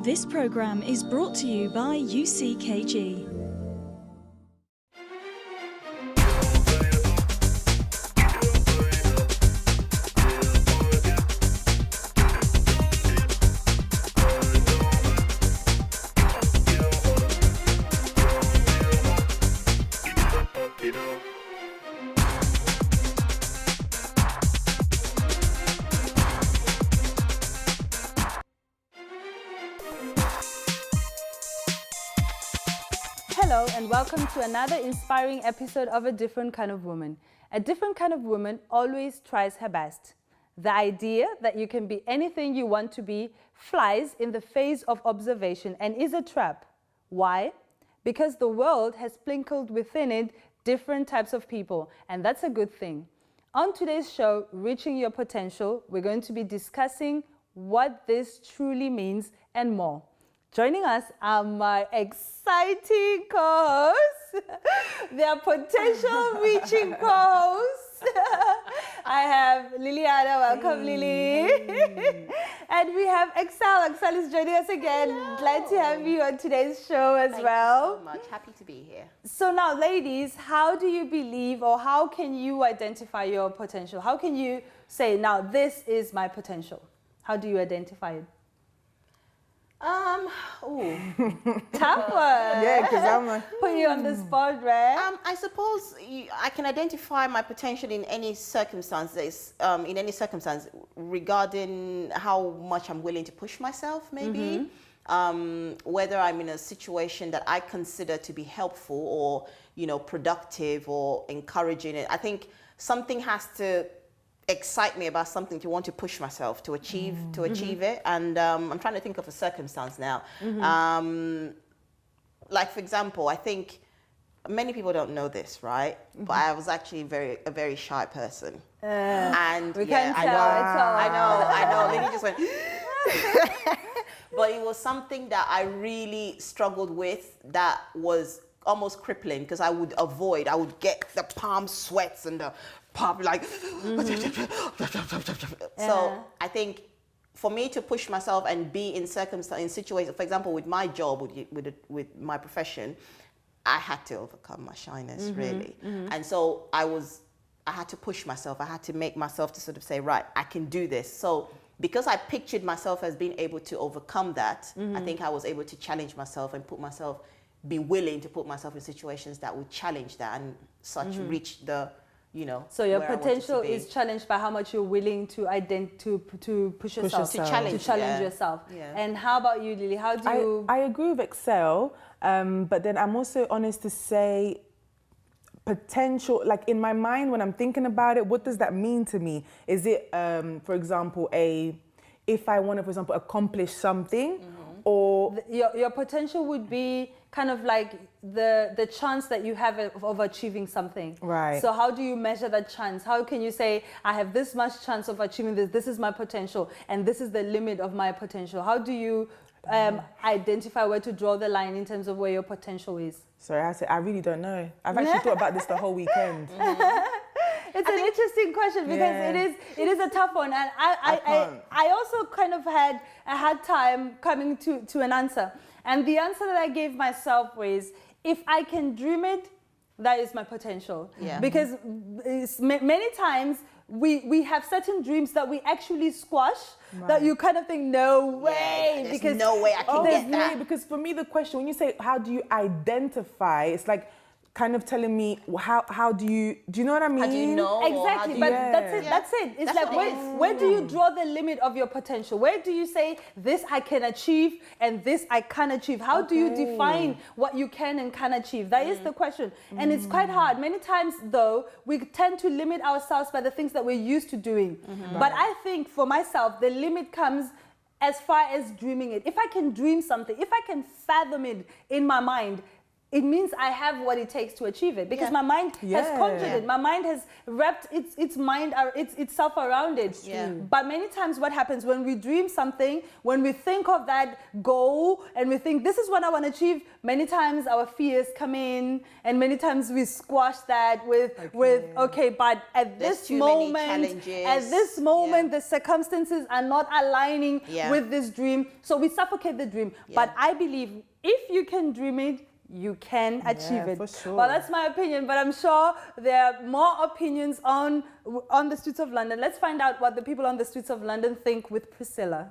This program is brought to you by UCKG. Hello and welcome to another inspiring episode of A Different Kind of Woman. A different kind of woman always tries her best. The idea that you can be anything you want to be flies in the face of observation and is a trap. Why? Because the world has sprinkled within it different types of people, and that's a good thing. On today's show, Reaching Your Potential, we're going to be discussing what this truly means and more. Joining us are my exciting co-hosts, their potential reaching co-hosts. I have Liliana, welcome Lily. And we have Excel. Excel is joining us again. Glad to have you on today's show as well. Thank you so much, happy to be here. So now ladies, how do you believe or how can you identify your potential? How can you say, now this is my potential? How do you identify it? Tough one. Yeah, because I'm put you on the spot, right? I suppose I can identify my potential in any circumstances, regarding how much I'm willing to push myself, maybe. Whether I'm in a situation that I consider to be helpful or, productive or encouraging it. I think something has to excite me about something to want to push myself to achieve it, and I'm trying to think of a circumstance now. Like for example, I think many people don't know this, right? But I was actually a very shy person, and we can tell. I know. Lily just went. But it was something that I really struggled with. That was almost crippling because I would get the palm sweats and the pop like So I think for me to push myself and be in situations, for example, with my job, with my profession, I had to overcome my shyness really. And so I had to push myself. I had to make myself to sort of say, right, I can do this. So because I pictured myself as being able to overcome that, I think I was able to challenge myself and be willing to put myself in situations that would challenge that and reach the, so your potential is challenged by how much you're willing to push yourself, to challenge yourself. Yeah. And how about you, Lily? How do you? I agree with Excel, but then I'm also honest to say, potential, like in my mind when I'm thinking about it, what does that mean to me? Is it, for example, if I want to, for example, accomplish something, or your potential would be kind of like the chance that you have of achieving something. Right. So how do you measure that chance? How can you say, I have this much chance of achieving this, this is my potential, and this is the limit of my potential? How do you identify where to draw the line in terms of where your potential is? Sorry, I really don't know. I've actually thought about this the whole weekend. It's an interesting question because it is a tough one, and I also kind of had a hard time coming to an answer. And the answer that I gave myself was, if I can dream it, that is my potential. Yeah. Because many times we have certain dreams that we actually squash, that you kind of think, no way. Yeah, because no way I can get that. Because for me, the question, when you say, how do you identify, it's like, kind of telling me how do you know what I mean? How do you know? Exactly, but that's it. It's like where do you draw the limit of your potential? Where do you say this I can achieve and this I can achieve? How do you define what you can and can achieve? That is the question. And it's quite hard. Many times though, we tend to limit ourselves by the things that we're used to doing. But I think for myself, the limit comes as far as dreaming it. If I can dream something, if I can fathom it in my mind, it means I have what it takes to achieve it, because my mind has conjured it. My mind has wrapped itself around it. But many times what happens when we dream something, when we think of that goal and we think this is what I want to achieve, many times our fears come in, and many times we squash that with but at this moment the circumstances are not aligning with this dream, so we suffocate the dream. But I believe if you can dream it, you can achieve it. For sure. Well, that's my opinion, but I'm sure there are more opinions on the streets of London. Let's find out what the people on the streets of London think with Priscilla.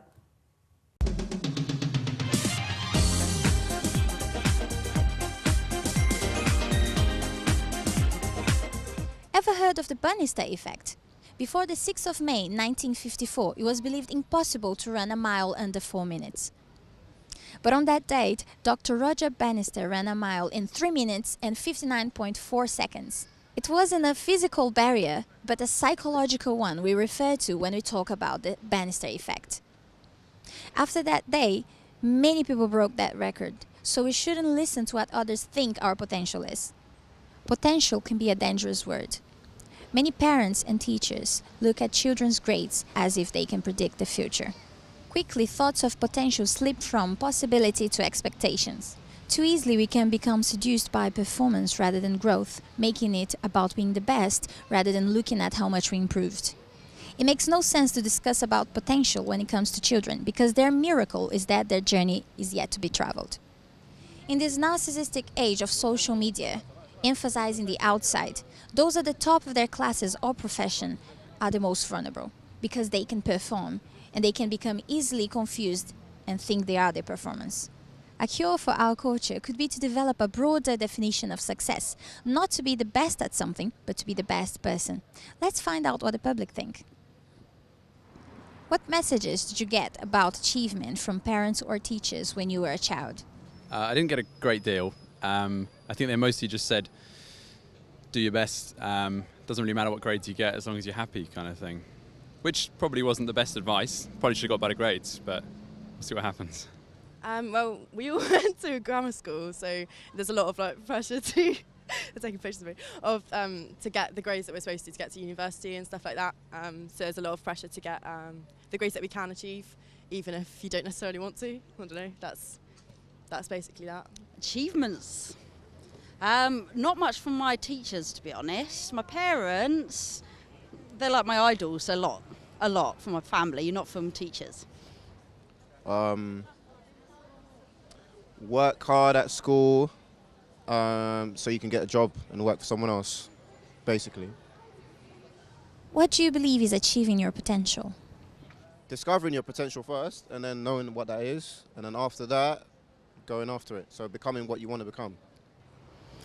Ever heard of the Bannister effect? Before the 6th of May 1954, it was believed impossible to run a mile under 4 minutes. But on that date, Dr. Roger Bannister ran a mile in 3 minutes and 59.4 seconds. It wasn't a physical barrier, but a psychological one we refer to when we talk about the Bannister effect. After that day, many people broke that record, so we shouldn't listen to what others think our potential is. Potential can be a dangerous word. Many parents and teachers look at children's grades as if they can predict the future. Quickly, thoughts of potential slip from possibility to expectations. Too easily we can become seduced by performance rather than growth, making it about being the best rather than looking at how much we improved. It makes no sense to discuss about potential when it comes to children, because their miracle is that their journey is yet to be traveled. In this narcissistic age of social media, emphasizing the outside, those at the top of their classes or profession are the most vulnerable, because they can perform and they can become easily confused and think they are their performance. A cure for our culture could be to develop a broader definition of success, not to be the best at something, but to be the best person. Let's find out what the public think. What messages did you get about achievement from parents or teachers when you were a child? I didn't get a great deal. I think they mostly just said, do your best, doesn't really matter what grades you get as long as you're happy, kind of thing. Which probably wasn't the best advice. Probably should have got better grades, but we'll see what happens. Well, we all went to grammar school, so there's a lot of pressure to taking pictures of me to get the grades that we're supposed to get to university and stuff like that. So there's a lot of pressure to get the grades that we can achieve, even if you don't necessarily want to. I don't know. That's basically that. Achievements. Not much from my teachers, to be honest. My parents, they're like my idols a lot from my family, not from teachers. Work hard at school so you can get a job and work for someone else, basically. What do you believe is achieving your potential? Discovering your potential first and then knowing what that is, and then after that, going after it. So becoming what you want to become.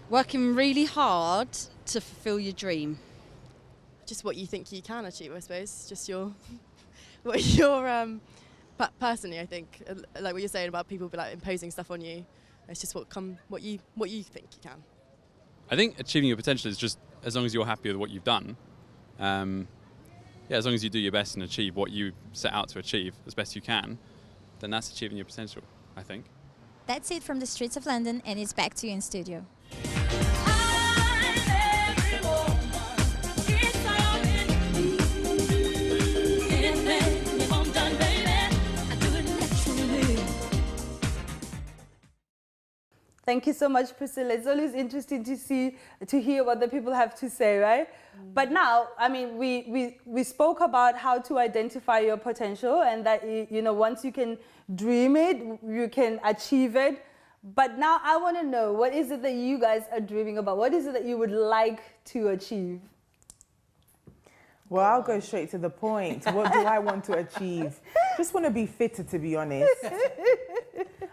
Working really hard to fulfill your dream. Just what you think you can achieve, I suppose. Just personally, I think, like what you're saying about people imposing stuff on you. It's just what you think you can. I think achieving your potential is just as long as you're happy with what you've done. As long as you do your best and achieve what you set out to achieve as best you can, then that's achieving your potential, I think. That's it from the streets of London, and it's back to you in studio. Thank you so much, Priscilla. It's always interesting to hear what the people have to say, right? But now, I mean, we spoke about how to identify your potential, and that, once you can dream it, you can achieve it. But now I want to know, what is it that you guys are dreaming about? What is it that you would like to achieve? Well, I'll go straight to the point. What do I want to achieve? Just want to be fitter, to be honest.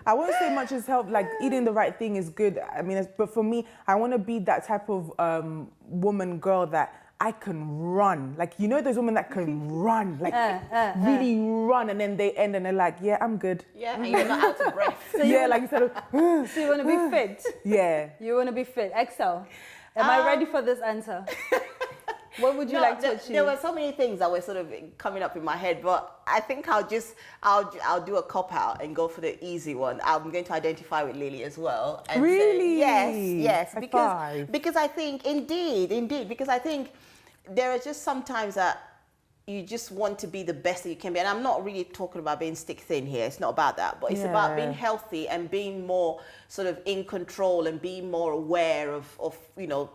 I won't say much as help, like eating the right thing is good. I mean, but for me, I want to be that type of woman, girl that I can run. Like, those women that can run, like really run, and then they end and they're like, yeah, I'm good. Yeah, and you're not out of breath. So you want to be fit? Yeah. You want to be fit. Excel. Am I ready for this answer? What would you like to achieve? There were so many things that were sort of coming up in my head, but I think I'll do a cop out and go for the easy one. I'm going to identify with Lily as well. And really? Say, yes, High because I think indeed, because I think there are just sometimes that you just want to be the best that you can be. And I'm not really talking about being stick thin here. It's not about that. But it's about being healthy and being more sort of in control and being more aware of you know,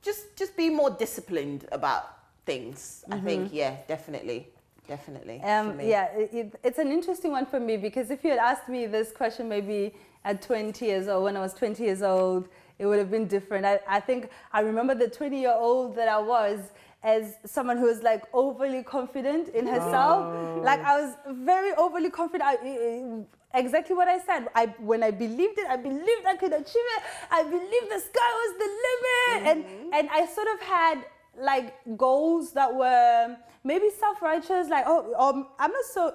just be more disciplined about things. I think, definitely. It's an interesting one for me, because if you had asked me this question maybe at 20 years old, when I was 20 years old, it would have been different. I think I remember the 20-year-old that I was as someone who was like overly confident in herself. Like I was very overly confident. Exactly what I said. When I believed it, I believed I could achieve it. I believed the sky was the limit. And I sort of had like goals that were maybe self-righteous, like, I'm not so,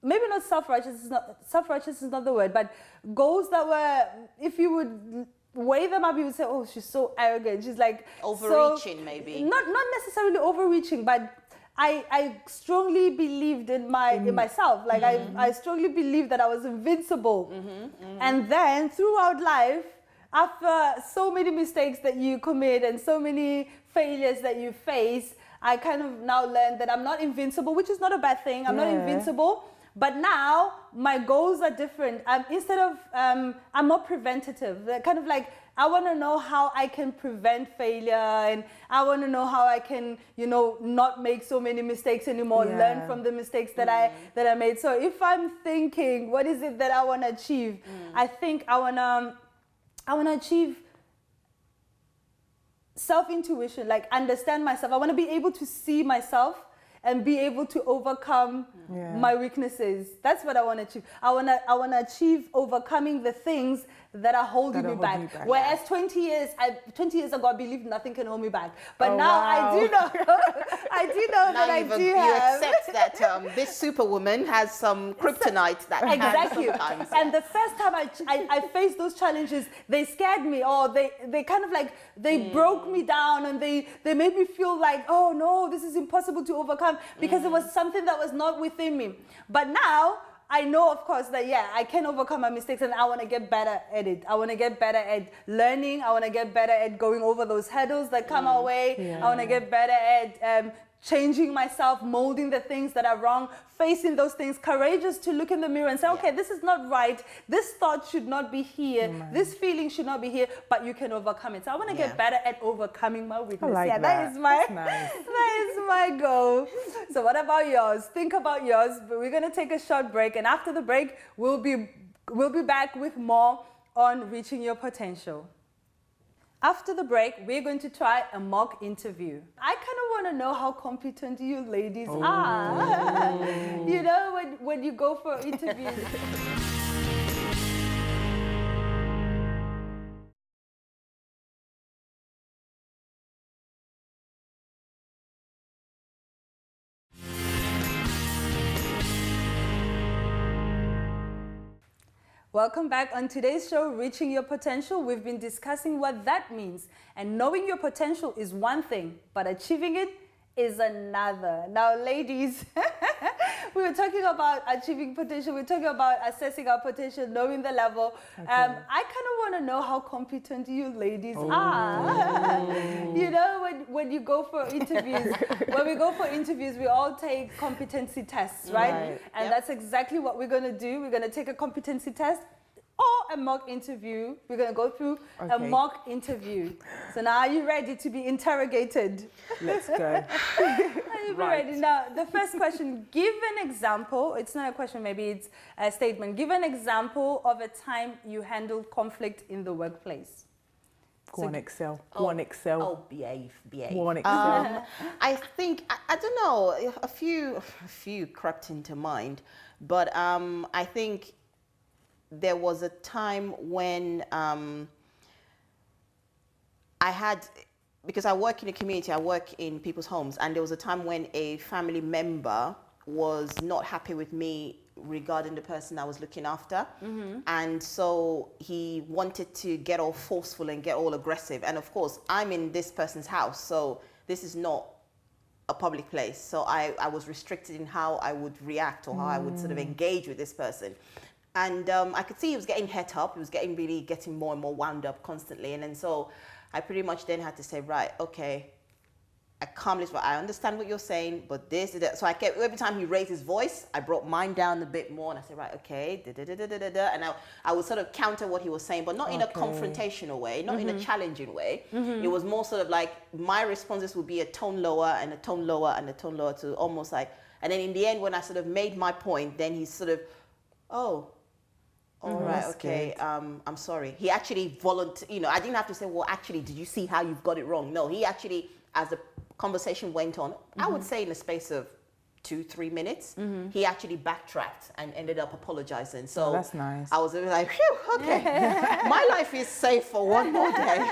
maybe not self-righteous is not the word, but goals that were, if you would weigh them up, you would say, oh, she's so arrogant. She's like overreaching, maybe. Not necessarily overreaching, but I strongly believed in myself. Like I strongly believed that I was invincible. And then throughout life, after so many mistakes that you commit and so many failures that you face, I kind of now learned that I'm not invincible, which is not a bad thing. I'm not invincible. But now my goals are different. Instead of, I'm more preventative. They're kind of like, I want to know how I can prevent failure, and I want to know how I can, you know, not make so many mistakes anymore, learn from the mistakes that I made. So if I'm thinking, what is it that I want to achieve? I think I want to achieve self-intuition, like understand myself. I want to be able to see myself and be able to overcome my weaknesses. That's what I want to achieve. I want to achieve overcoming the things that are holding me back. Whereas 20 years ago, I believed nothing can hold me back. But now I do know, that I do have. You accept that this superwoman has some kryptonite that exactly. Sometimes. And the first time I faced those challenges, they scared me, or they kind of like, they broke me down, and they made me feel like, oh no, this is impossible to overcome, because it was something that was not within me. But now, I know, of course, that, I can overcome my mistakes, and I want to get better at it. I want to get better at learning. I want to get better at going over those hurdles that come our way. I want to get better at changing myself, molding the things that are wrong, facing those things, courageous to look in the mirror and say, okay, this is not right. This thought should not be here. This feeling should not be here, but you can overcome it. So I want to get better at overcoming my weakness. That is my, that is my goal. So what about yours? Think about yours. But we're going to take a short break, and after the break, we'll be back with more on reaching your potential. After the break, we're going to try a mock interview. I kind of want to know how competent you ladies are. You know, when you go for interviews. Welcome back. On today's show, Reaching Your Potential, we've been discussing what that means. And knowing your potential is one thing, but achieving it is another. Now, ladies, we were talking about achieving potential. We're talking about assessing our potential, knowing the level. I kind of want to know how competent you ladies are. You know, when you go for interviews, when we go for interviews, we all take competency tests, right? And that's exactly what we're going to do. We're going to take a competency test or a mock interview. We're going to go through a mock interview. So now, are you ready to be interrogated? Let's go. Are you ready? Now, the first question, give an example. It's not a question, maybe it's a statement. Give an example of a time you handled conflict in the workplace. Go on, Excel. Go on, Excel. Oh, behave. Go on, Excel. I think, I don't know, a few crept into mind, but I think there was a time when I had, because I work in a community, I work in people's homes, and there was a time when a family member was not happy with me regarding the person I was looking after. And so he wanted to get all forceful and get all aggressive. And of course, I'm in this person's house, so this is not a public place. So I was restricted in how I would react or how I would sort of engage with this person. And I could see he was getting het up. He was getting more and more wound up constantly. And then so I pretty much then had to say, right, okay, I calmly, I understand what you're saying, but this, that. So I kept, every time he raised his voice, I brought mine down a bit more, and I said, right, okay, and I would sort of counter what he was saying, but not in a confrontational way, not in a challenging way. It was more sort of like my responses would be a tone lower and a tone lower and a tone lower to almost like, and then in the end, when I sort of made my point, then he's sort of, oh, all right, okay, I'm sorry. He actually volunteered, you know, I didn't have to say, well, actually, did you see how you've got it wrong? No, he actually, as the conversation went on, I would say in the space of 2-3 minutes, he actually backtracked and ended up apologizing. So that's nice. I was like, phew, okay, my life is safe for one more day.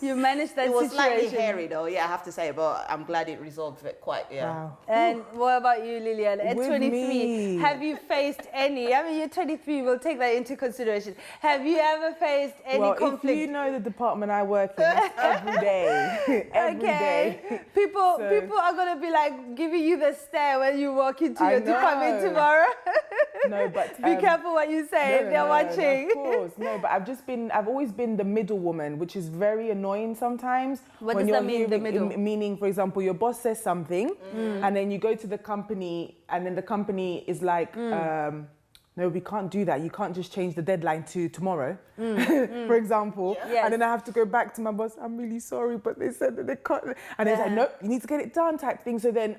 You managed that situation. It was slightly hairy though, yeah, I have to say, but I'm glad it resolved it quite, yeah. Wow. And what about you, Lillian? At With 23, me. have you faced any, I mean, you're 23, we'll take that into consideration. Have you ever faced any conflict? If you know the department I work in, that's every day. Every day. People are going to be like giving you the stare when you walk into your department tomorrow. No, but be careful what you say. They're watching. No, of course, no, but I've always been the middle woman, which is very annoying sometimes. What does that mean, the middle? Meaning, for example, your boss says something, and then you go to the company, and then the company is like, no, we can't do that. You can't just change the deadline to tomorrow, for example. Yeah. Yes. And then I have to go back to my boss. I'm really sorry, but they said that they can't. And it's like, no, you need to get it done type thing. So then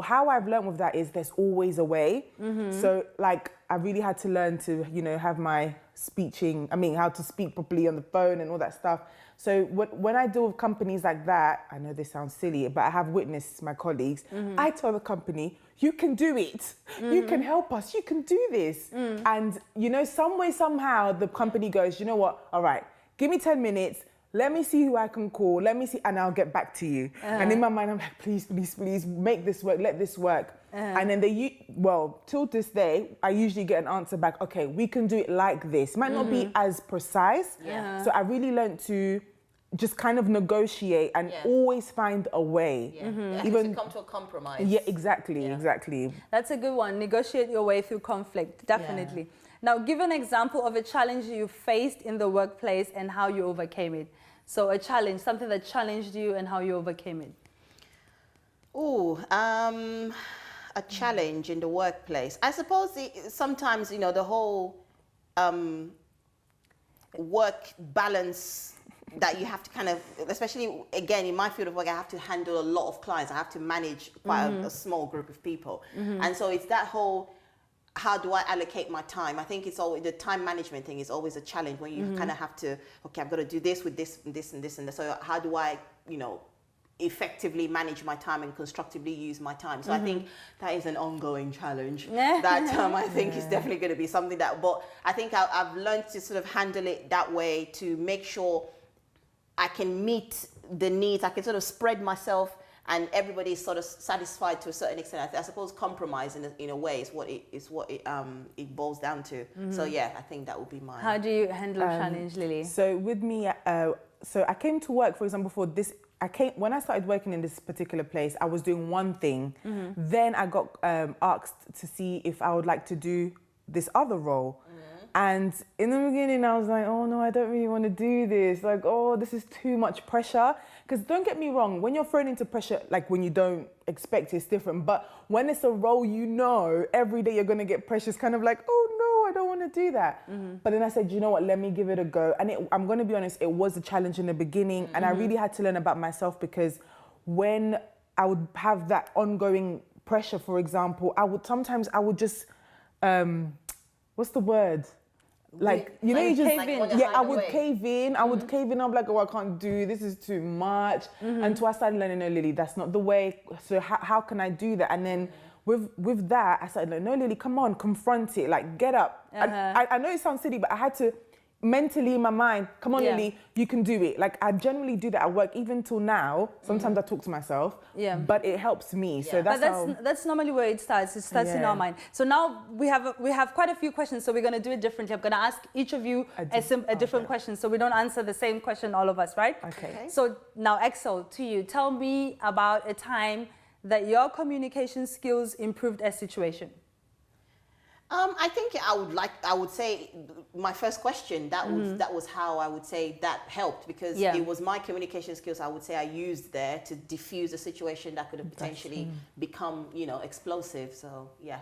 how I've learned with that is there's always a way. So like, I really had to learn to, you know, have my how to speak properly on the phone and all that stuff. So when I deal with companies like that, I know this sounds silly, but I have witnessed my colleagues, I tell the company, you can do it. You can help us. You can do this. And, you know, some way, somehow, the company goes, you know what? All right, give me 10 minutes. Let me see who I can call. Let me see, and I'll get back to you. And in my mind, I'm like, please, please, please, make this work. Let this work. And then till this day, I usually get an answer back. Okay, we can do it like this. Might not be as precise. So I really learned to just kind of negotiate and always find a way. Even to come to a compromise. Yeah, exactly. That's a good one. Negotiate your way through conflict, definitely. Now, give an example of a challenge you faced in the workplace and how you overcame it. So a challenge, something that challenged you and how you overcame it. A challenge in the workplace. I suppose sometimes, you know, the whole work balance that you have to kind of, especially again in my field of work, I have to handle a lot of clients. I have to manage quite a small group of people. And so it's that whole, how do I allocate my time? I think it's always, the time management thing is always a challenge when you kind of have to, okay, I've got to do this with this and this and this and this. So how do I, you know, effectively manage my time and constructively use my time? So I think that is an ongoing challenge that I think is definitely going to be something that, but I think I've learned to sort of handle it that way to make sure I can meet the needs. I can sort of spread myself and everybody is sort of satisfied to a certain extent. I suppose compromise in a way is what it boils down to. So yeah, I think that would be mine. How do you handle a challenge, Lily? So with me, so I came to work, for example, for this. When I started working in this particular place, I was doing one thing. Then I got asked to see if I would like to do this other role. And in the beginning, I was like, oh no, I don't really want to do this. Like, oh, this is too much pressure. Because don't get me wrong, when you're thrown into pressure, like when you don't expect it, it's different. But when it's a role, you know, every day you're going to get pressure. It's kind of like, oh no, I don't want to do that. But then I said, you know what, let me give it a go. And I'm going to be honest, it was a challenge in the beginning. And I really had to learn about myself, because when I would have that ongoing pressure, for example, I would just, what's the word? Like, you know, you just, I would cave in. I would cave in. I'm like, oh, I can't do this. Is too much. Until I started learning, no, Lily, that's not the way. So how can I do that? And then with that, I started like, no, Lily, come on, confront it. Like, get up. I know it sounds silly, but I had to mentally in my mind, come on, Yeah. Lily, you can do it. Like I generally do that at work, even till now. Sometimes I talk to myself, but it helps me. So But that's that's normally where it starts. It starts in our mind. So now we have quite a few questions. So we're going to do it differently. I'm going to ask each of you a different question, so we don't answer the same question, all of us, right? Okay. So now, Axel, to you, tell me about a time that your communication skills improved a situation. I think I would say my first question, that was how I would say that helped, because it was my communication skills I would say I used there to diffuse a situation that could have potentially become, explosive. So, yeah.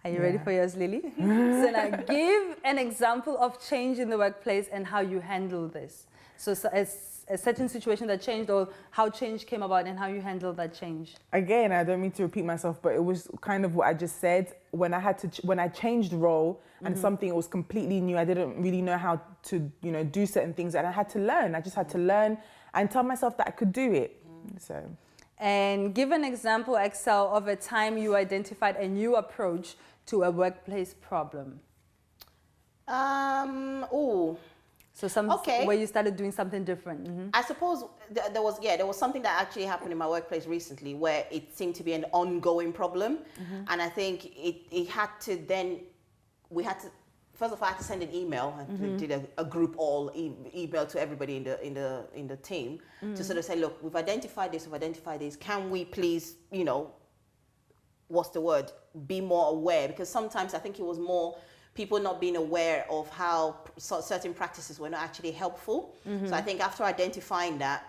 Are you ready for yours, Lily? So now give an example of change in the workplace and how you handle this. So a certain situation that changed, or how change came about and how you handled that change. Again, I don't mean to repeat myself, but it was kind of what I just said. When I changed role and something was completely new, I didn't really know how to, do certain things, and I had to learn. I just had to learn and tell myself that I could do it. So. And give an example, Axel, of a time you identified a new approach to a workplace problem. So where you started doing something different. I suppose there was something that actually happened in my workplace recently where it seemed to be an ongoing problem, and I think it had to then first of all I had to send an email. I did a group email to everybody in the team to sort of say, look, we've identified this. Can we please, what's the word? Be more aware, because sometimes I think it was more people not being aware of how certain practices were not actually helpful. So I think after identifying that,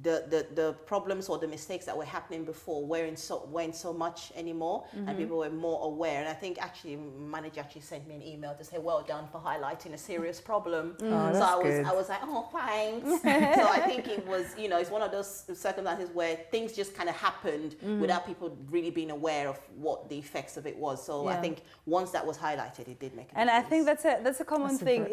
the problems or the mistakes that were happening before weren't so much anymore, and people were more aware. And I think actually manager actually sent me an email to say, well done for highlighting a serious problem. So I was like, oh, thanks. So I think it was, it's one of those circumstances where things just kind of happened without people really being aware of what the effects of it was. So I think once that was highlighted, it did make a difference. And I think that's a common thing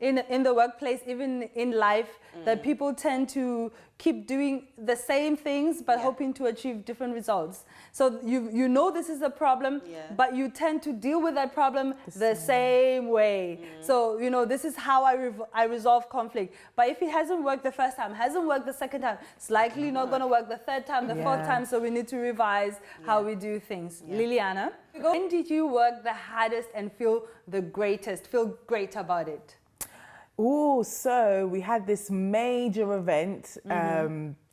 in the workplace, even in life, that people tend to keep doing the same things but hoping to achieve different results. So you know this is a problem, but you tend to deal with that problem the same way. So this is how I resolve conflict. But if it hasn't worked the first time, hasn't worked the second time, it's likely not going to work the third time, the fourth time. So we need to revise how we do things. Liliana, when did you work the hardest and feel great about it? Oh, so we had this major event. I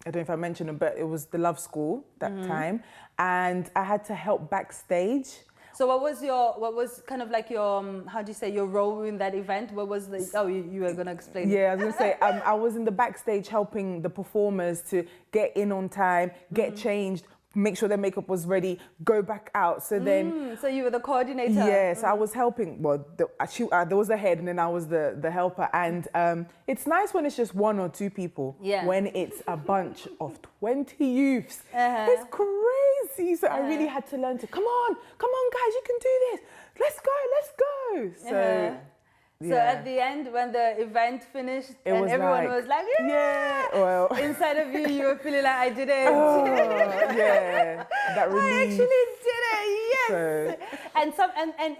don't know if I mentioned it, but it was the Love School that time, and I had to help backstage. So what was kind of like your how do you say, your role in that event? What was the you were gonna explain? Yeah, I was gonna say I was in the backstage helping the performers to get in on time, get changed, make sure their makeup was ready, go back out. So then... So you were the coordinator? Yes, I was helping. Well, there was the head and then I was the helper. And it's nice when it's just one or two people. Yeah. When it's a bunch of 20 youths. It's crazy. So I really had to learn to, come on guys, you can do this. Let's go. So... So at the end, when the event finished and everyone was like, well, inside of you were feeling like, I did it. That relief. I actually did it, yes. So.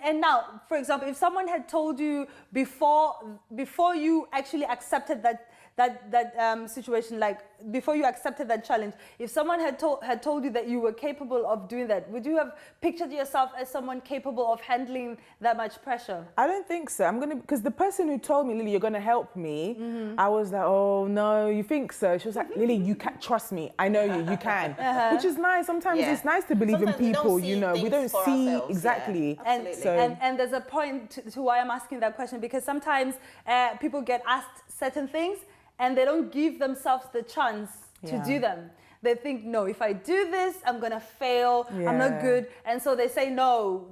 And now, for example, if someone had told you before you actually accepted that situation, like before you accepted that challenge, if someone had told you that you were capable of doing that, would you have pictured yourself as someone capable of handling that much pressure? I don't think so. Because the person who told me, Lily, you're gonna help me, I was like, oh no, you think so? She was like, Lily, you can trust me. I know you can. Which is nice. Sometimes it's nice to believe in people. We don't see exactly. And there's a point to why I'm asking that question, because sometimes people get asked certain things and they don't give themselves the chance to do them. They think, no, if I do this, I'm gonna fail, I'm not good. And so they say no.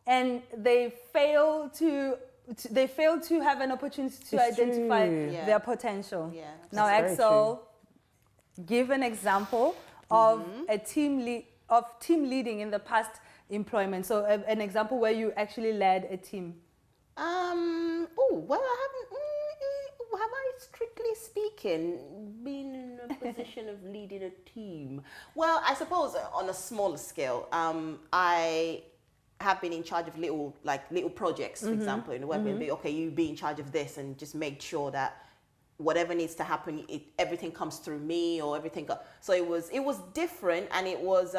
And they fail to have an opportunity to identify their potential. Now, Axel, give an example of team leading in the past employment. So an example where you actually led a team. Well, I haven't. Have I, strictly speaking, been in a position of leading a team? Well, I suppose on a smaller scale, I have been in charge of little projects, for example, in the work, and be, okay, you be in charge of this, and just make sure that whatever needs to happen, everything comes through me, or everything. So it was different, and it was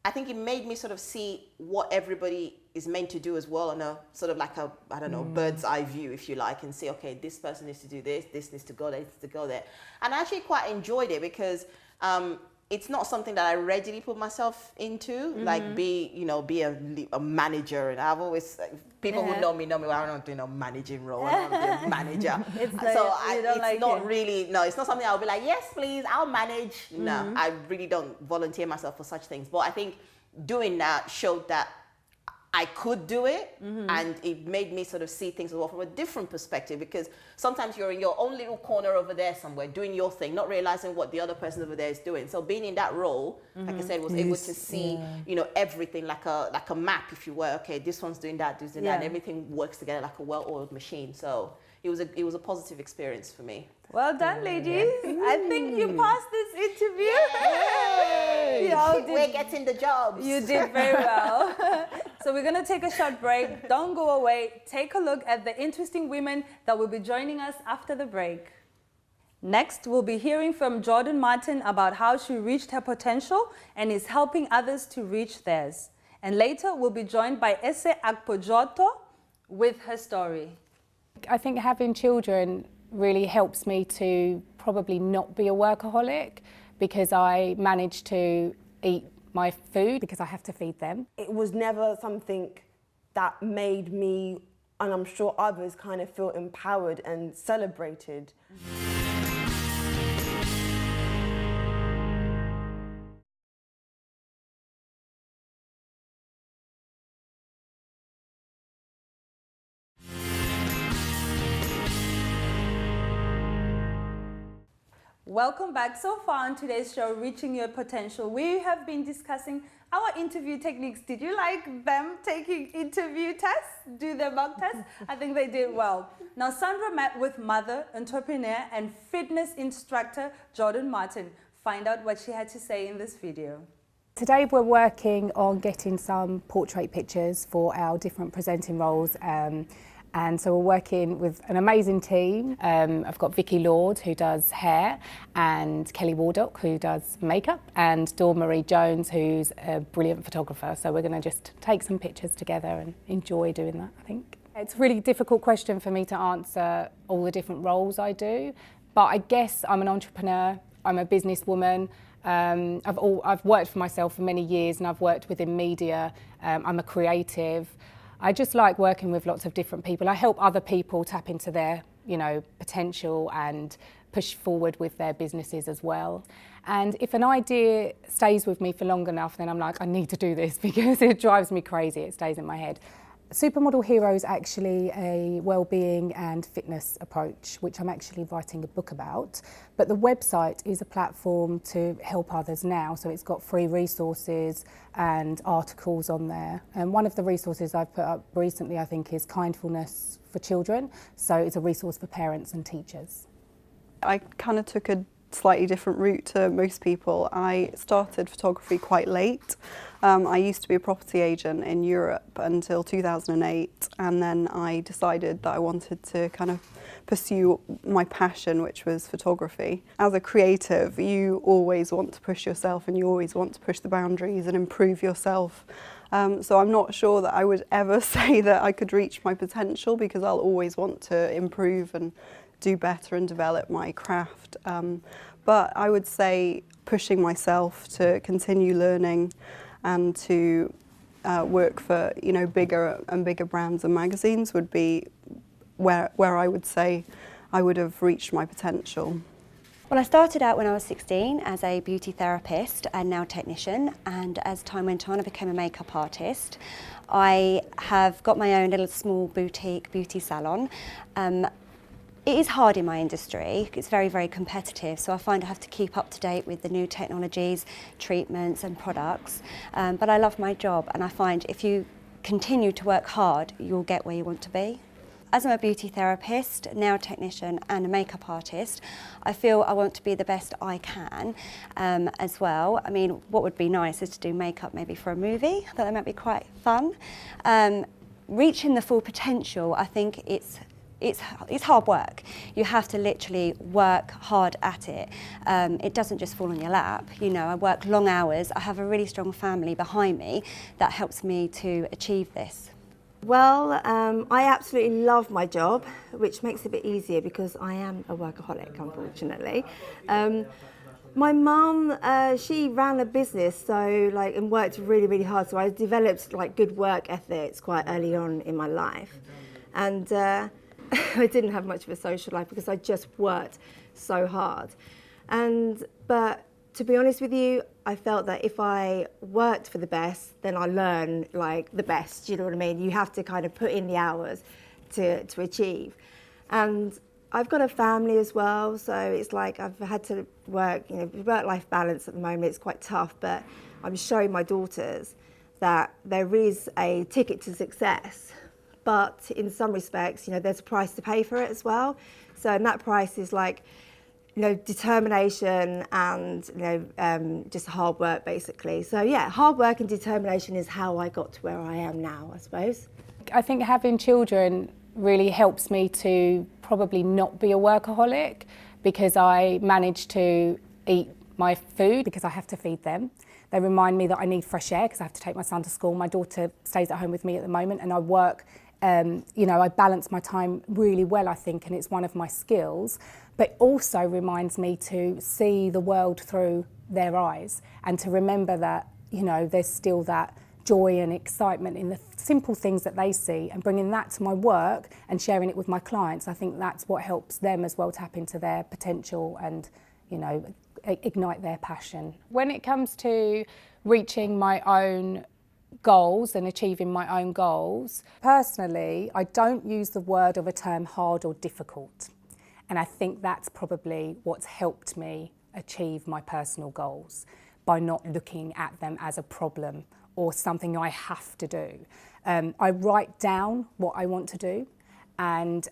I think it made me sort of see what everybody is meant to do as well, on a sort of like a, I don't know, bird's eye view, if you like, and say, okay, this person needs to do this needs to go there, this needs to go there. And I actually quite enjoyed it, because it's not something that I readily put myself into, like be a manager. And I've always, people who know me, well, I'm not doing a managing role, I don't want to be a manager. It's not something I'll be like, yes, please, I'll manage. No, I really don't volunteer myself for such things. But I think doing that showed that I could do it, and it made me sort of see things as well from a different perspective, because sometimes you're in your own little corner over there somewhere doing your thing, not realizing what the other person over there is doing. So being in that role, like I said, was able to see, everything like a map, if you were. Okay, this one's doing that, this and that, and everything works together like a well-oiled machine. So it was a positive experience for me. Well done, ladies. I think you passed this interview. We're getting the jobs. You did very well. So we're going to take a short break. Don't go away. Take a look at the interesting women that will be joining us after the break. Next, we'll be hearing from Jordan Martin about how she reached her potential and is helping others to reach theirs. And later, we'll be joined by Ese Akpojoto with her story. I think having children really helps me to probably not be a workaholic, because I manage to eat my food because I have to feed them. It was never something that made me, and I'm sure others, kind of feel empowered and celebrated. Welcome back. So far on today's show, Reaching Your Potential, we have been discussing our interview techniques. Did you like them taking interview tests, do their mock tests? I think they did well. Now, Sandra met with mother, entrepreneur, and fitness instructor Jordan Martin. Find out what she had to say in this video. Today we're working on getting some portrait pictures for our different presenting roles. And so we're working with an amazing team. I've got Vicky Lord, who does hair, and Kelly Wardock, who does makeup, and Dawn Marie Jones, who's a brilliant photographer. So we're going to just take some pictures together and enjoy doing that, I think. It's a really difficult question for me to answer all the different roles I do, but I guess I'm an entrepreneur, I'm a businesswoman. I've worked for myself for many years, and I've worked within media. I'm a creative. I just like working with lots of different people. I help other people tap into their, potential and push forward with their businesses as well. And if an idea stays with me for long enough, then I'm like, I need to do this because it drives me crazy. It stays in my head. Supermodel Hero is actually a well-being and fitness approach, which I'm actually writing a book about. But the website is a platform to help others now. So it's got free resources and articles on there. And one of the resources I've put up recently, I think, is Kindfulness for Children. So it's a resource for parents and teachers. I kind of took a slightly different route to most people. I started photography quite late. I used to be a property agent in Europe until 2008, and then I decided that I wanted to kind of pursue my passion, which was photography. As a creative, you always want to push yourself, and you always want to push the boundaries and improve yourself. So I'm not sure that I would ever say that I could reach my potential, because I'll always want to improve and do better and develop my craft. But I would say pushing myself to continue learning and to work for bigger and bigger brands and magazines would be where I would say I would have reached my potential. Well, I started out when I was 16 as a beauty therapist and nail technician, and as time went on I became a makeup artist. I have got my own little small boutique beauty salon. It is hard in my industry. It's very, very competitive, so I find I have to keep up to date with the new technologies, treatments and products. But I love my job, and I find if you continue to work hard, you'll get where you want to be. as I'm a beauty therapist, nail technician and a makeup artist, I feel I want to be the best I can as well. I mean, what would be nice is to do makeup maybe for a movie. I thought that might be quite fun. Reaching the full potential, I think it's hard work. You have to literally work hard at it. It doesn't just fall on your lap. You know, I work long hours. I have a really strong family behind me that helps me to achieve this. Well, I absolutely love my job, which makes it a bit easier because I am a workaholic, unfortunately. My mum, she ran a business, so and worked really, really hard. So I developed good work ethics quite early on in my life, and I didn't have much of a social life because I just worked so hard. But to be honest with you, I felt that if I worked for the best, then I learn the best. You know what I mean? You have to kind of put in the hours to achieve. And I've got a family as well, so it's I've had to work, work-life balance at the moment. It's quite tough, but I'm showing my daughters that there is a ticket to success. But in some respects, there's a price to pay for it as well. So, and that price is determination and, just hard work, basically. So, yeah, hard work and determination is how I got to where I am now, I suppose. I think having children really helps me to probably not be a workaholic because I manage to eat my food because I have to feed them. They remind me that I need fresh air because I have to take my son to school. My daughter stays at home with me at the moment and I work. I balance my time really well, I think, and it's one of my skills, but also reminds me to see the world through their eyes and to remember that, there's still that joy and excitement in the simple things that they see, and bringing that to my work and sharing it with my clients. I think that's what helps them as well tap into their potential and, ignite their passion. When it comes to reaching my own goals and achieving my own goals, personally, I don't use the word of a term hard or difficult. And I think that's probably what's helped me achieve my personal goals, by not looking at them as a problem or something I have to do. I write down what I want to do, and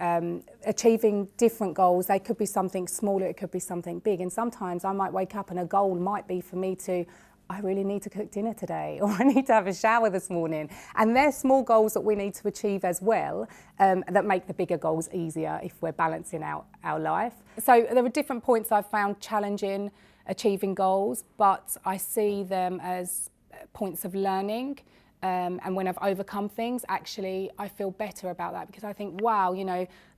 achieving different goals, they could be something smaller, it could be something big. And sometimes I might wake up and a goal might be for me to, I really need to cook dinner today, or I need to have a shower this morning. And they're small goals that we need to achieve as well, that make the bigger goals easier if we're balancing out our life. So there are different points I've found challenging achieving goals, but I see them as points of learning. And when I've overcome things, actually, I feel better about that because I think, wow,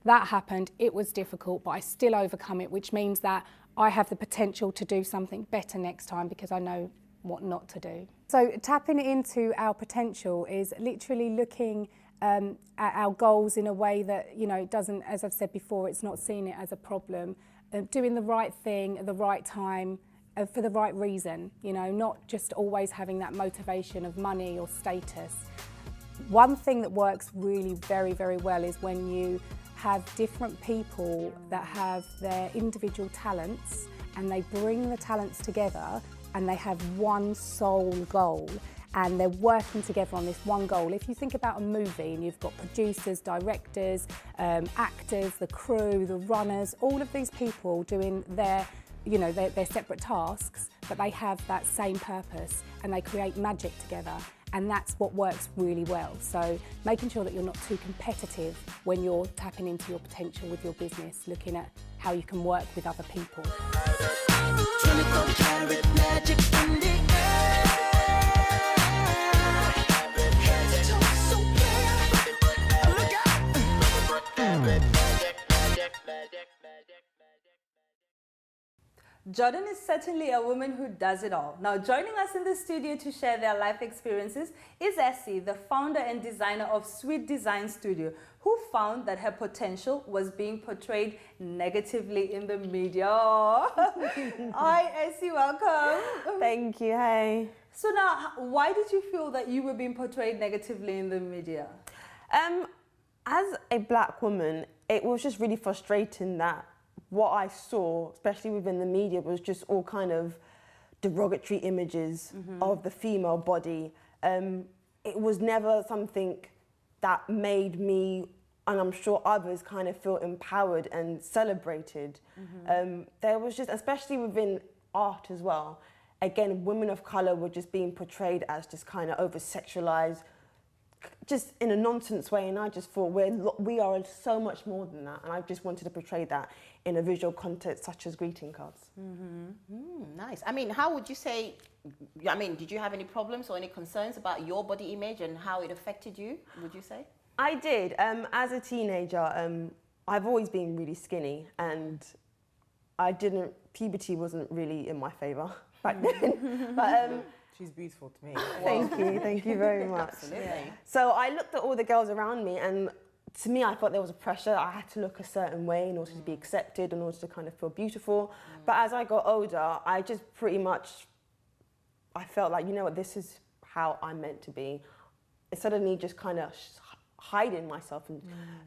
that happened, it was difficult, but I still overcome it, which means that I have the potential to do something better next time because I know what not to do. So tapping into our potential is literally looking at our goals in a way that, it doesn't, as I've said before, it's not seeing it as a problem, doing the right thing at the right time, for the right reason, not just always having that motivation of money or status. One thing that works really very, very well is when you have different people that have their individual talents and they bring the talents together and they have one sole goal and they're working together on this one goal. If you think about a movie and you've got producers, directors, actors, the crew, the runners, all of these people doing their separate tasks, but they have that same purpose and they create magic together. And that's what works really well. So making sure that you're not too competitive when you're tapping into your potential with your business, looking at how you can work with other people. 24 karat magic in the air. Head to toe so clear. Look out. Jordan is certainly a woman who does it all. Now, joining us in the studio to share their life experiences is Essie, the founder and designer of Sweet Design Studio, who found that her potential was being portrayed negatively in the media. Hi, Essie, welcome. Thank you, hey. So now, why did you feel that you were being portrayed negatively in the media? As a black woman, it was just really frustrating that what I saw, especially within the media, was just all kind of derogatory images of the female body. It was never something that made me and I'm sure others kind of feel empowered and celebrated. There was just, especially within art as well, again, women of colour were just being portrayed as just kind of over-sexualised, just in a nonsense way, and I just thought we are so much more than that, and I just wanted to portray that in a visual context such as greeting cards. Nice. I mean, how would you say, I mean, did you have any problems or any concerns about your body image and how it affected you, would you say? I did. As a teenager, I've always been really skinny, and puberty wasn't really in my favour back then. But she's beautiful to me. Thank you very much. Absolutely. Yeah. So I looked at all the girls around me, and to me, I thought there was a pressure. I had to look a certain way in order to be accepted, in order to kind of feel beautiful. But as I got older, I just pretty much, I felt like, you know what, this is how I'm meant to be. Instead of me just kind of hiding myself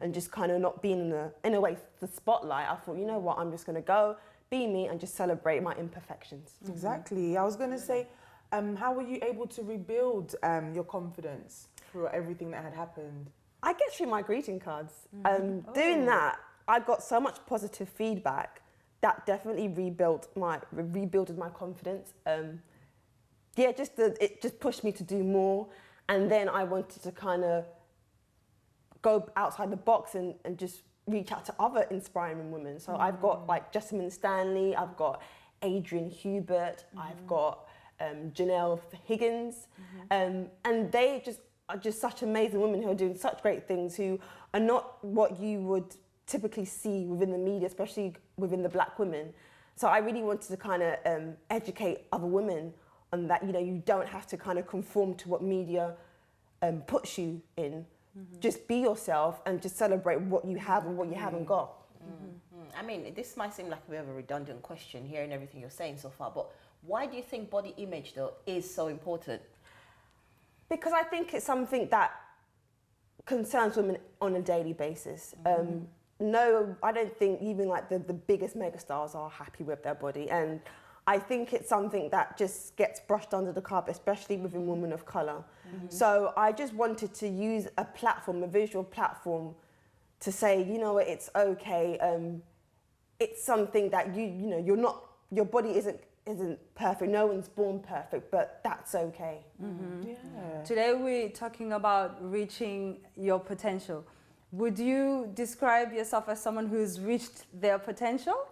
and just kind of not being in a way, the spotlight, I thought, you know what, I'm just going to go, be me, and just celebrate my imperfections. Exactly. I was going to say, how were you able to rebuild your confidence through everything that had happened? I guess through my greeting cards. Doing that, I got so much positive feedback that definitely rebuilt my confidence. Yeah, it just pushed me to do more, and then I wanted to kind of go outside the box and just reach out to other inspiring women. So I've got like Jessamine Stanley, I've got Adrian Hubert, I've got Janelle Higgins, and they are just such amazing women who are doing such great things, who are not what you would typically see within the media, especially within the black women. So I really wanted to kind of educate other women on that, you know, you don't have to kind of conform to what media puts you in. Just be yourself and just celebrate what you have and what you haven't got. I mean, this might seem like a bit of a redundant question, hearing everything you're saying so far, but why do you think body image, though, is so important? Because I think it's something that concerns women on a daily basis. No, I don't think even like the biggest megastars are happy with their body, and I think it's something that just gets brushed under the carpet, especially within women of colour. So I just wanted to use a platform, a visual platform, to say, you know what, it's okay. It's something that you know, your body isn't perfect. No one's born perfect, but that's okay. Yeah. Today we're talking about reaching your potential. Would you describe yourself as someone who's reached their potential?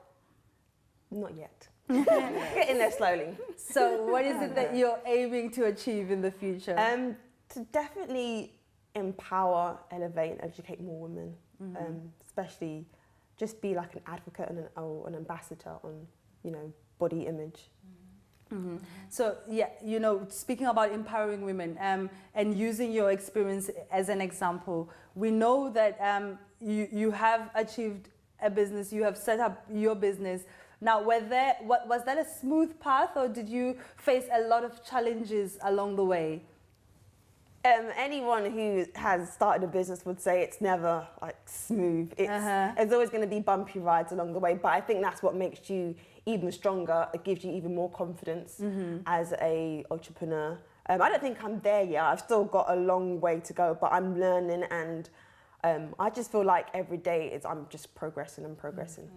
Not yet. Getting there slowly. So what is it that you're aiming to achieve in the future? To definitely empower, elevate, and educate more women. Especially just be like an advocate and an ambassador on, you know, body image. So yeah, you know, speaking about empowering women and using your experience as an example, we know that you have achieved a business, you have set up your business. Now, was that a smooth path, or did you face a lot of challenges along the way? Anyone who has started a business would say it's never like smooth. There's always going to be bumpy rides along the way, but I think that's what makes you even stronger. It gives you even more confidence as an entrepreneur. I don't think I'm there yet. I've still got a long way to go, but I'm learning, and I just feel like every day I'm just progressing and progressing.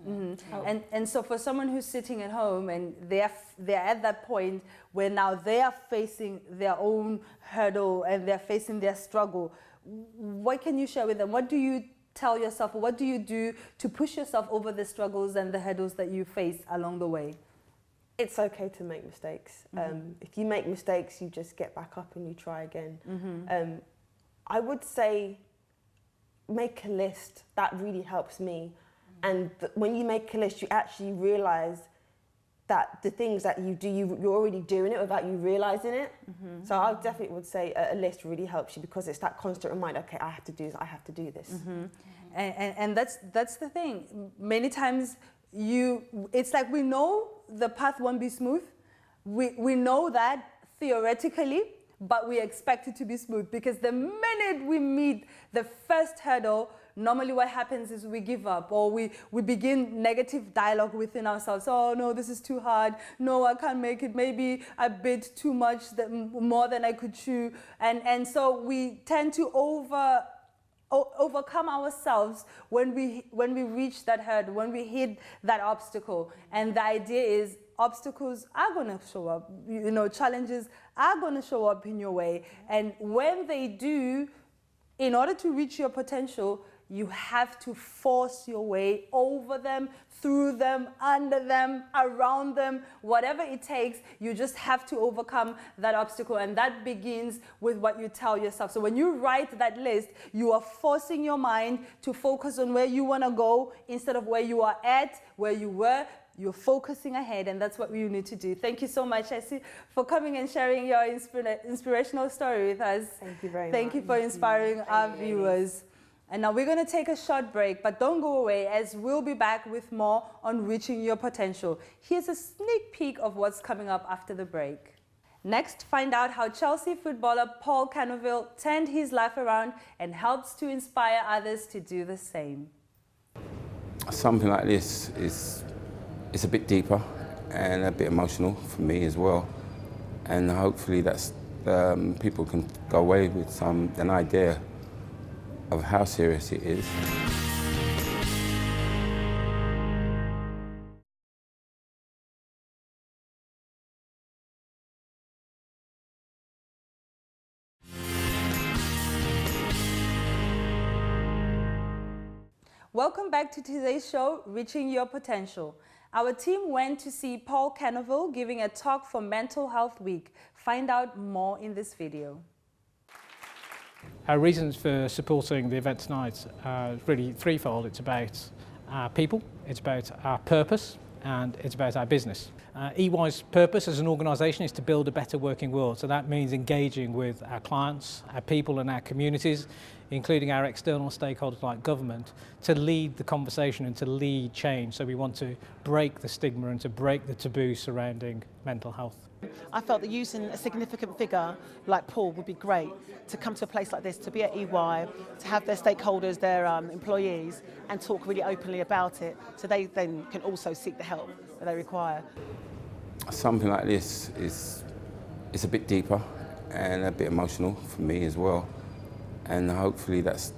And so for someone who's sitting at home and they're at that point where now they are facing their own hurdle and they're facing their struggle, what can you share with them? What do you tell yourself, or what do you do to push yourself over the struggles and the hurdles that you face along the way? It's okay to make mistakes. If you make mistakes, you just get back up and you try again. I would say make a list. That really helps me. And when you make a list, you actually realise that the things that you do, you're already doing it without you realising it. So I definitely would say a list really helps you, because it's that constant reminder, okay, I have to do this, I have to do this. And that's the thing. Many times it's like we know the path won't be smooth. We know that theoretically, but we expect it to be smooth, because the minute we meet the first hurdle, normally what happens is we give up, or we begin negative dialogue within ourselves. Oh no, this is too hard. No, I can't make it. Maybe I bit too much, more than I could chew. And so we tend to overcome ourselves when we reach that hurdle, when we hit that obstacle. And the idea is obstacles are going to show up, you know, challenges are going to show up in your way. And when they do, in order to reach your potential, you have to force your way over them, through them, under them, around them, whatever it takes. You just have to overcome that obstacle. And that begins with what you tell yourself. So when you write that list, you are forcing your mind to focus on where you want to go instead of where you are at, where you were. You're focusing ahead, and that's what you need to do. Thank you so much, Essie, for coming and sharing your inspirational story with us. Thank you very much. Thank you for inspiring our viewers. And now we're going to take a short break, but don't go away, as we'll be back with more on reaching your potential. Here's a sneak peek of what's coming up after the break. Next, find out how Chelsea footballer Paul Canoville turned his life around and helps to inspire others to do the same. Something like this is a bit deeper and a bit emotional for me as well. And hopefully that's people can go away with an idea of how serious it is. Welcome back to today's show, Reaching Your Potential. Our team went to see Paul Canoville giving a talk for Mental Health Week. Find out more in this video. Our reasons for supporting the event tonight are really threefold. It's about our people, it's about our purpose, and it's about our business. EY's purpose as an organisation is to build a better working world. So that means engaging with our clients, our people and our communities, including our external stakeholders like government, to lead the conversation and to lead change. So we want to break the stigma and to break the taboo surrounding mental health. I felt that using a significant figure like Paul would be great to come to a place like this, to be at EY, to have their stakeholders, their employees, and talk really openly about it, so they then can also seek the help that they require. Something like this is a bit deeper and a bit emotional for me as well. And hopefully that's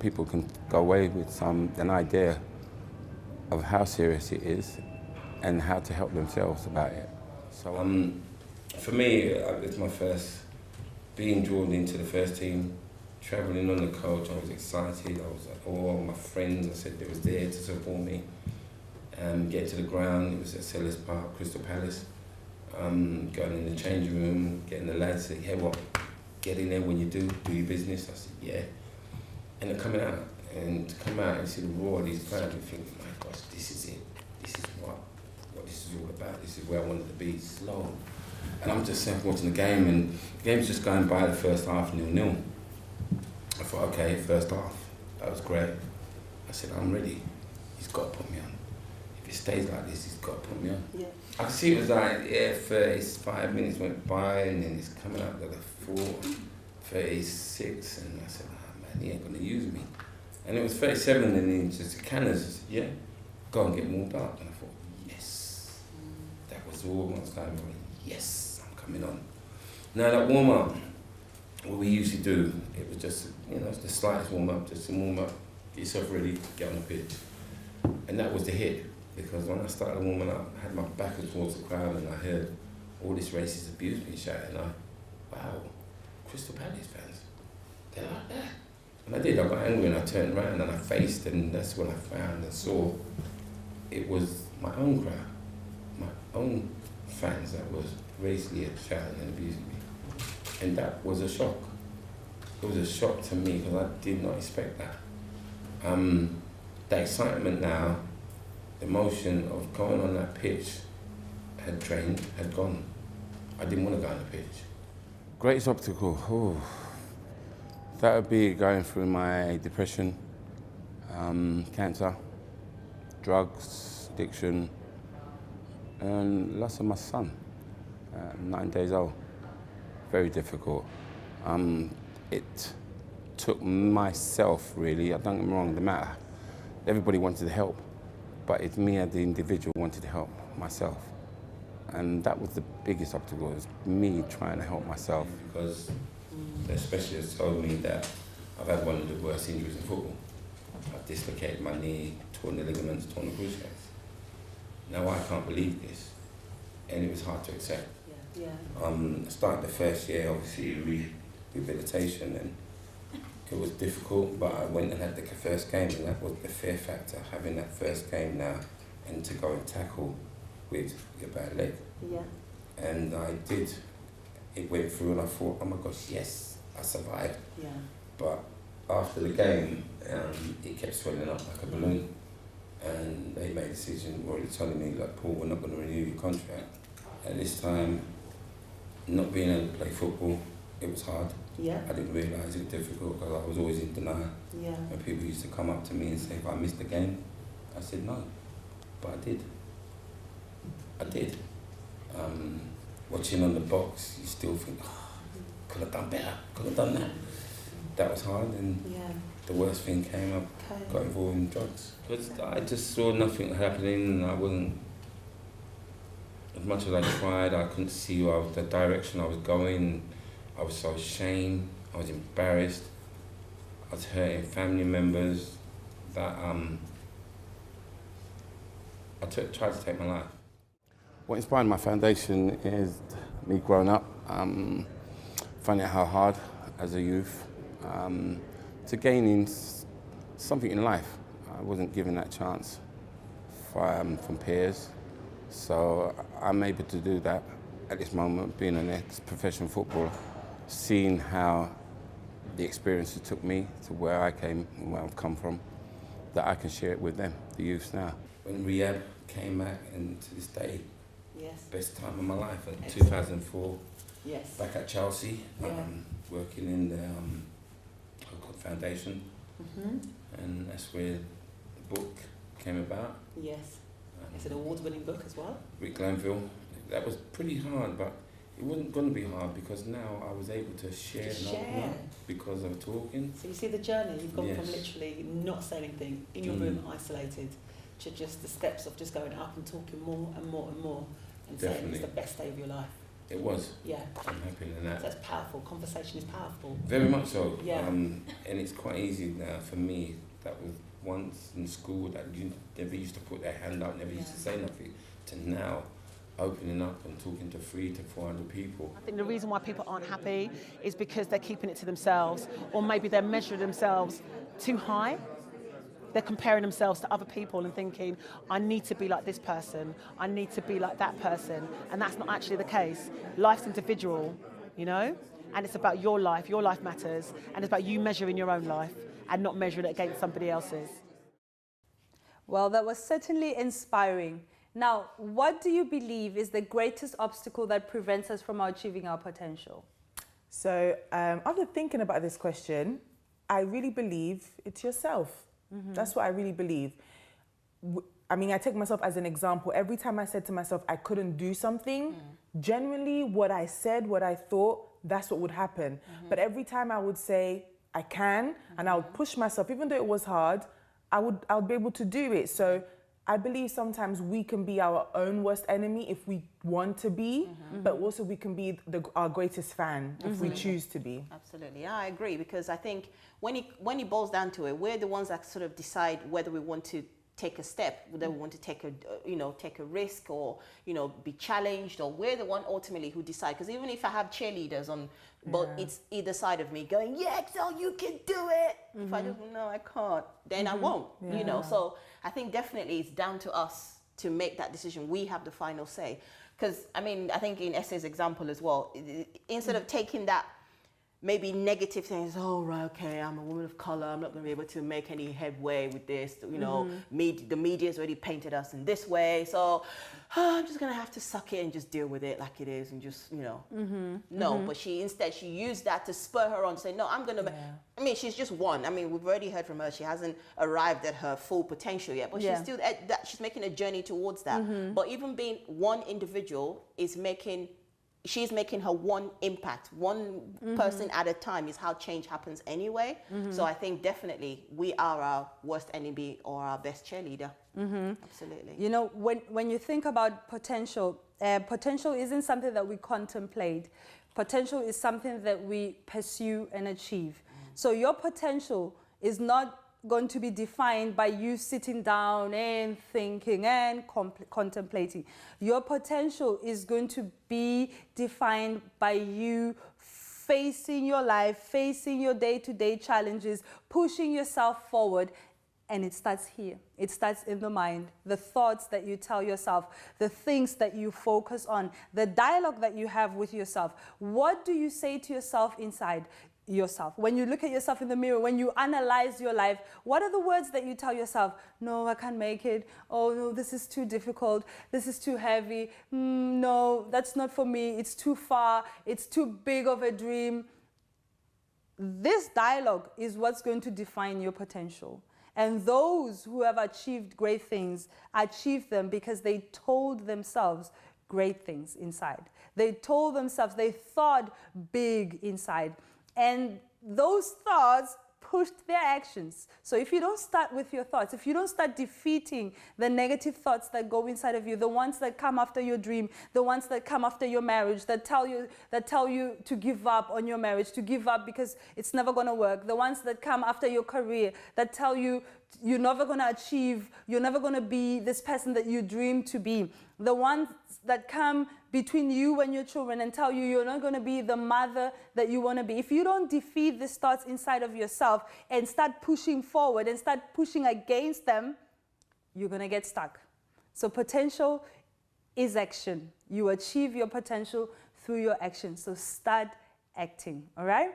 people can go away with an idea of how serious it is and how to help themselves about it. So for me, it's my first being drawn into the first team, travelling on the coach. I was excited. I was like, all my friends, I said they was there to support me. Get to the ground, it was at Sellers Park, Crystal Palace. Going in the changing room, getting the lads to say, hey, what? Get in there when you do your business. I said, yeah. And then coming out, and to come out and see the roar of these fans, and think, my gosh, this is it. This is what this is all about. This is where I wanted to be, slow. And I'm just watching the game, and the game's just going by the first half, 0-0. I thought, okay, first half, that was great. I said, I'm ready. He's got to put me on. If it stays like this, he's got to put me on. Yeah. I could see it was like, yeah, 35 minutes went by, and then it's coming up to the 36, and I said, oh man, he ain't gonna use me. And it was 37, and then he just cannons, yeah, go and get warmed up. And I thought, yes, that was all I was going for. Yes, I'm coming on. Now that warm up, what we usually do, it was just, you know, the slightest warm up, just to warm up, get yourself ready, get on the pitch. And that was the hit, because when I started warming up, I had my back towards the crowd, and I heard all this racist abuse being shouted, and wow, Crystal Palace fans, they're like that. And I did, I got angry and I turned around and I faced, and that's when I found and saw it was my own crowd, my own fans that was racially shouting and abusing me. And that was a shock. It was a shock to me because I did not expect that. The excitement now, the emotion of going on that pitch had gone. I didn't want to go on the pitch. Greatest obstacle, that would be going through my depression, cancer, drugs, addiction, and loss of my son, 9 days old. Very difficult. It took myself, really, don't get me wrong, everybody wanted to help, but it's me as the individual wanted to help myself. And that was the biggest obstacle, was me trying to help myself. Because the specialist told me that I've had one of the worst injuries in football. I've dislocated my knee, torn the ligaments, torn the cruciates. Now I can't believe this, and it was hard to accept. Yeah. I started the first year, obviously, rehabilitation, and it was difficult, but I went and had the first game, and that was the fear factor, having that first game now, and to go and tackle with your bad leg. Yeah. And I did. It went through, and I thought, oh my gosh, yes, I survived. Yeah. But after the game, it kept swelling up like a balloon, and they made a decision, already telling me, like, Paul, we're not going to renew your contract. At this time, not being able to play football, it was hard. Yeah. I didn't realise it was difficult because I was always in denial. Yeah. When people used to come up to me and say if I missed the game, I said no, but I did. I did. Watching on the box, you still think, oh, could have done better, could have done that. That was hard, and the worst thing came up, got involved in drugs. Because I just saw nothing happening, and I wasn't, as much as I tried, I couldn't see the direction I was going. I was so ashamed, I was embarrassed, I was hurting family members that I tried to take my life. What inspired my foundation is me growing up, finding out how hard as a youth, to gaining something in life. I wasn't given that chance from peers, so I'm able to do that at this moment, being an ex-professional footballer, seeing how the experiences took me to where I came and where I've come from, that I can share it with them, the youths now. When rehab came back, and to this day, best time of my life, in 2004, back at Chelsea, working in the foundation, and that's where the book came about. Yes. It's an award-winning book as well. Rick Glanville. That was pretty hard, but it wasn't going to be hard because now I was able to share and open up because of talking. So you see the journey, you've gone from Yes. literally not saying anything, in your room, isolated, to just the steps of just going up and talking more and more and more, and saying Definitely. it's the best day of your life. It was. Yeah. I'm happy with that. So that's powerful. Conversation is powerful. Very much so. Yeah. And it's quite easy now for me. That was once in school that you never used to put their hand up, never used to say nothing, to now opening up and talking to 300 to 400 people. I think the reason why people aren't happy is because they're keeping it to themselves, or maybe they're measuring themselves too high. They're comparing themselves to other people and thinking, I need to be like this person, I need to be like that person, and that's not actually the case. Life's individual, you know, and it's about your life matters, and it's about you measuring your own life and not measuring it against somebody else's. Well, that was certainly inspiring. Now, what do you believe is the greatest obstacle that prevents us from achieving our potential? So after thinking about this question, I really believe it's yourself. That's what I really believe. I mean, I take myself as an example. Every time I said to myself I couldn't do something, genuinely what I said, what I thought, that's what would happen. But every time I would say I can, and I would push myself, even though it was hard, I would be able to do it. So I believe sometimes we can be our own worst enemy if we want to be, but also we can be our greatest fan if we choose to be. Absolutely, I agree, because I think when it boils down to it, we're the ones that sort of decide whether we want to take a step, whether we want to take a risk, or be challenged, or we're the one ultimately who decide. Because even if I have cheerleaders on, but it's either side of me going, yeah, Excel, you can do it. If I don't, no, I can't, then I won't. So I think definitely it's down to us to make that decision. We have the final say. Because I mean, I think in Essay's example as well, instead of taking that maybe negative things, oh, right, okay, I'm a woman of color, I'm not going to be able to make any headway with this, the media's already painted us in this way, so I'm just going to have to suck it and just deal with it like it is, and just, but she used that to spur her on to say, no, I'm going to, I mean, she's just one. I mean, we've already heard from her, she hasn't arrived at her full potential yet, but she's still, she's making a journey towards that. But even being one individual she's making her one impact, one person at a time is how change happens anyway. So I think definitely we are our worst enemy or our best cheerleader. Absolutely. You know, when you think about potential, potential isn't something that we contemplate. Potential is something that we pursue and achieve. So your potential is not going to be defined by you sitting down and thinking and contemplating. Your potential is going to be defined by you facing your life, facing your day-to-day challenges, pushing yourself forward. And it starts here. It starts in the mind, the thoughts that you tell yourself, the things that you focus on, the dialogue that you have with yourself. What do you say to yourself inside yourself? When you look at yourself in the mirror, when you analyze your life, what are the words that you tell yourself? No, I can't make it. Oh, no, this is too difficult. This is too heavy. No, that's not for me. It's too far. It's too big of a dream. This dialogue is what's going to define your potential. And those who have achieved great things achieve them because they told themselves great things inside. They told themselves, they thought big inside. And those thoughts pushed their actions. So if you don't start with your thoughts, if you don't start defeating the negative thoughts that go inside of you, the ones that come after your dream, the ones that come after your marriage, that tell you to give up on your marriage, to give up because it's never going to work, the ones that come after your career, that tell you you're never going to achieve, you're never going to be this person that you dream to be, the ones that come between you and your children and tell you you're not going to be the mother that you want to be. If you don't defeat these thoughts inside of yourself and start pushing forward and start pushing against them, you're going to get stuck. So potential is action. You achieve your potential through your action. So start acting, all right?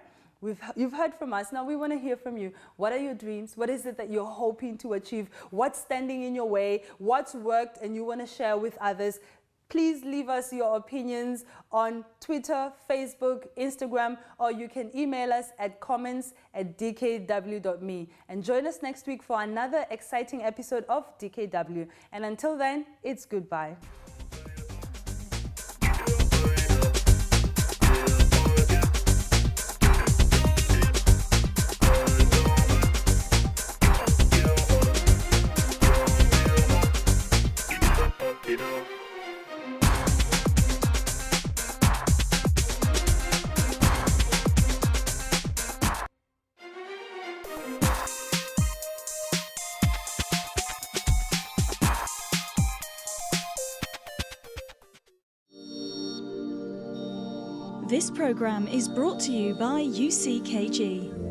You've heard from us. Now we want to hear from you. What are your dreams? What is it that you're hoping to achieve? What's standing in your way? What's worked and you want to share with others? Please leave us your opinions on Twitter, Facebook, Instagram, or you can email us at comments@dkw.me. And join us next week for another exciting episode of DKW. And until then, it's goodbye. This program is brought to you by UCKG.